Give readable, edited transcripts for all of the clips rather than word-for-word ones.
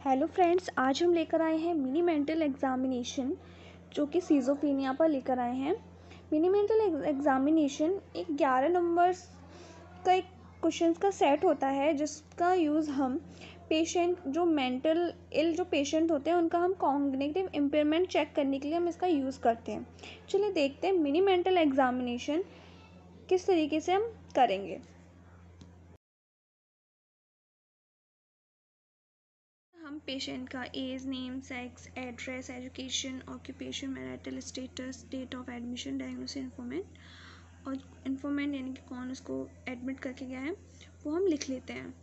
Hello friends, आज हम लेकर आए हैं मिनी मेंटल एग्जामिनेशन जो कि सिज़ोफ्रेनिया पर लेकर आए हैं। मिनी मेंटल एग्जामिनेशन एक 11 नंबर्स का एक क्वेश्चंस का सेट होता है जिसका यूज़ हम पेशेंट जो मेंटल इल जो पेशेंट होते हैं उनका हम कॉग्निटिव इम्पेयरमेंट चेक करने के लिए हम इसका यूज़ करते हैं। चलिए देखते हैं मिनी मेंटल एग्जामिनेशन किस तरीके से हम करेंगे। हम पेशेंट का age, name, sex, address, education, occupation, marital status, date of admission, diagnosis, informant और इन्फॉर्मेंट यानी कि कौन उसको एडमिट करके गया है वो हम लिख लेते हैं।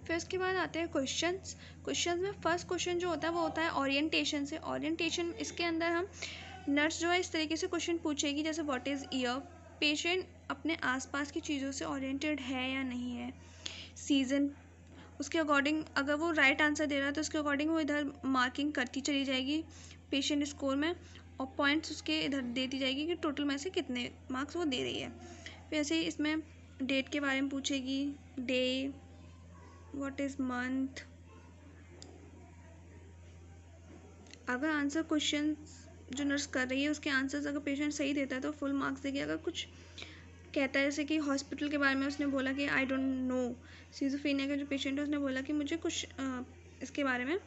फिर उसके बाद आते हैं क्वेश्चंस में फर्स्ट क्वेश्चन जो होता है वो होता है ओरिएंटेशन से। ओरिएंटेशन इसके अंदर हम नर्स जो है इस तरीके से क्वेश्चन पूछेगी जैसे व्हाट इज़ ईयर, पेशेंट अपने आसपास की चीज़ों से ओरिएंटेड है या नहीं है, सीज़न, उसके अकॉर्डिंग अगर वो राइट आंसर दे रहा है तो उसके अकॉर्डिंग वो इधर मार्किंग करती चली जाएगी पेशेंट स्कोर में, और पॉइंट्स उसके इधर देती जाएगी कि टोटल में से कितने मार्क्स वो दे रही है। फिर ऐसे ही इसमें डेट के बारे में पूछेगी, डे, व्हाट इज़ मंथ। अगर आंसर क्वेश्चन जो नर्स कर रही है उसके आंसर्स अगर पेशेंट सही देता है तो फुल मार्क्स देगी। अगर कुछ कहता है जैसे कि हॉस्पिटल के बारे में उसने बोला कि आई डोंट नो, सिज़ोफ्रेनिया का जो पेशेंट है उसने बोला कि मुझे कुछ इसके बारे में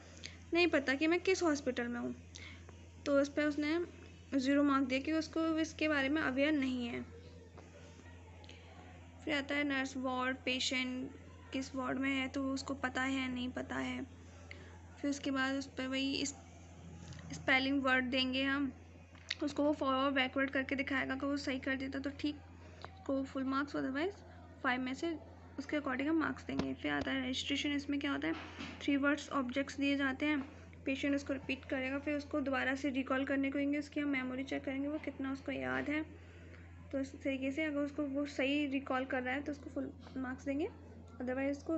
नहीं पता कि मैं किस हॉस्पिटल में हूँ, तो उस पर उसने 0 मार्क दिया कि उसको इसके बारे में अवेयर नहीं है। फिर आता है नर्स वार्ड, पेशेंट किस वार्ड में है तो उसको पता है या नहीं पता है। फिर उसके बाद उस पर वही स्पेलिंग वर्ड देंगे हम, उसको वो फॉरवर्ड बैकवर्ड करके दिखाएगा। अगर वो सही कर देता तो ठीक, को फुल मार्क्स, अदरवाइज 5 में से उसके अकॉर्डिंग हम मार्क्स देंगे। फिर आता है रजिस्ट्रेशन। इसमें क्या होता है 3 वर्ड्स ऑब्जेक्ट्स दिए जाते हैं, पेशेंट उसको रिपीट करेगा, फिर उसको दोबारा से रिकॉल करने को देंगे, उसकी हम मेमोरी चेक करेंगे वो कितना उसको याद है। तो इस तरीके से अगर उसको वो सही रिकॉल कर रहा है तो उसको फुल मार्क्स देंगे, अदरवाइज उसको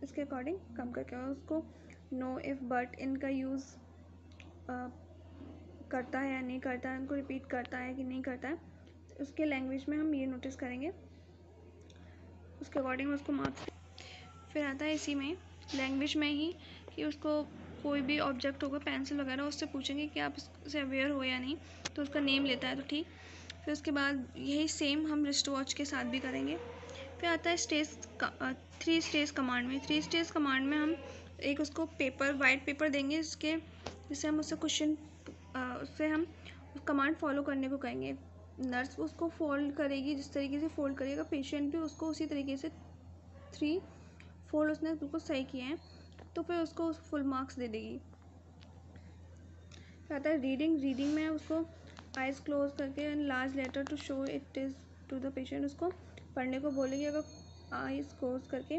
इसके अकॉर्डिंग कम करके, और उसको नो, इफ़, बट इनका यूज़ करता है या नहीं करता है, उनको रिपीट करता है कि नहीं करता है, तो उसके लैंग्वेज में हम ये नोटिस करेंगे, उसके अकॉर्डिंग उसको मार्क्स। फिर आता है इसी में लैंग्वेज में ही कि उसको कोई भी ऑब्जेक्ट होगा पेंसिल वगैरह उससे पूछेंगे कि आप इससे अवेयर हो या नहीं, तो उसका नेम लेता है तो ठीक। फिर उसके बाद यही सेम हम रिस्ट वॉच के साथ भी करेंगे। फिर आता है 3 स्टेज कमांड में। 3 स्टेज कमांड में हम एक उसको पेपर, वाइट पेपर देंगे इसके, जिससे हम उससे क्वेश्चन उससे हम कमांड फॉलो करने को कहेंगे। नर्स उसको फोल्ड करेगी, जिस तरीके से फोल्ड करेगा पेशेंट भी उसको उसी तरीके से 3 फोल्ड उसने बिल्कुल सही किए हैं तो फिर उसको फुल मार्क्स दे देगी। फिर आता है रीडिंग में उसको आइज़ क्लोज करके and large letter to show it is to the patient उसको पढ़ने को बोलेगी। अगर आइज़ क्लोज करके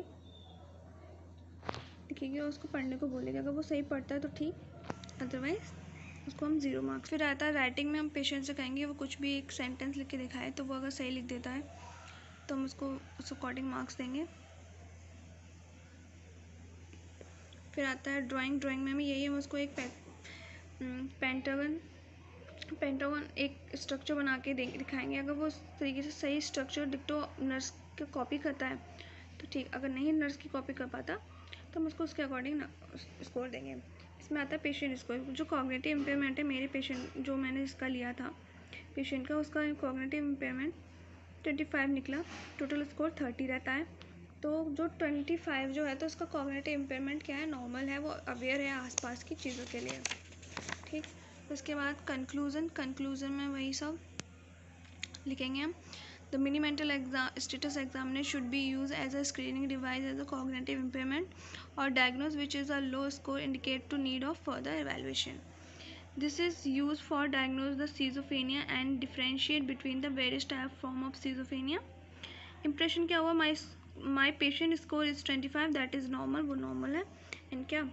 लिखेगी और उसको पढ़ने को बोलेगी, अगर वो सही पढ़ता है तो ठीक, अदरवाइज उसको हम 0 मार्क्स। फिर आता है राइटिंग में हम पेशेंट से कहेंगे वो कुछ भी एक सेंटेंस लिख के दिखाए, तो वो अगर सही लिख देता है तो हम उसको उस अकॉर्डिंग मार्क्स देंगे। फिर आता है ड्राइंग में भी यही, हम उसको एक पेंटागन एक स्ट्रक्चर बना के दिखाएंगे। अगर वो उस तरीके से सही स्ट्रक्चर डिक्टो नर्स की कॉपी करता है तो ठीक, अगर नहीं नर्स की कॉपी कर पाता तो हम उसको उसके अकॉर्डिंग स्कोर देंगे। इसमें आता है पेशेंट स्कोर। जो कॉग्निटिव इम्पेयरमेंट है मेरे पेशेंट जो मैंने इसका लिया था पेशेंट का, उसका कॉग्निटिव इम्पेयरमेंट 25 निकला, टोटल स्कोर 30 रहता है। तो जो 25 जो है तो उसका कॉग्निटिव इम्पेयरमेंट क्या है, नॉर्मल है, वो अवेयर है आसपास की चीज़ों के लिए, ठीक। उसके बाद कंक्लूज़न में वही सब लिखेंगे हम। The mini mental status examiner should be use as a screening device as a cognitive impairment और diagnose which is a low score indicate to need of further evaluation. This is used for diagnose the schizophrenia and differentiate between the various type form of schizophrenia. Impression क्या हुआ, my patient score is 25, that is normal, वो normal है, and क्या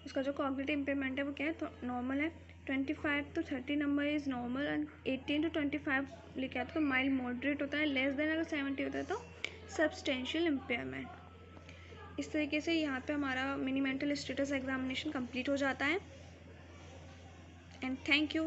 उसका जो cognitive impairment है वो क्या है तो नॉर्मल है। 25 to 30 number is normal, and 18 to 25 लेके आता तो माइल्ड मॉडरेट होता है, लेस देन अगर 70 होता है तो सब्सटेंशियल इम्पेयरमेंट। इस तरीके से यहाँ पे हमारा mini mental status examination complete हो जाता है। And thank you.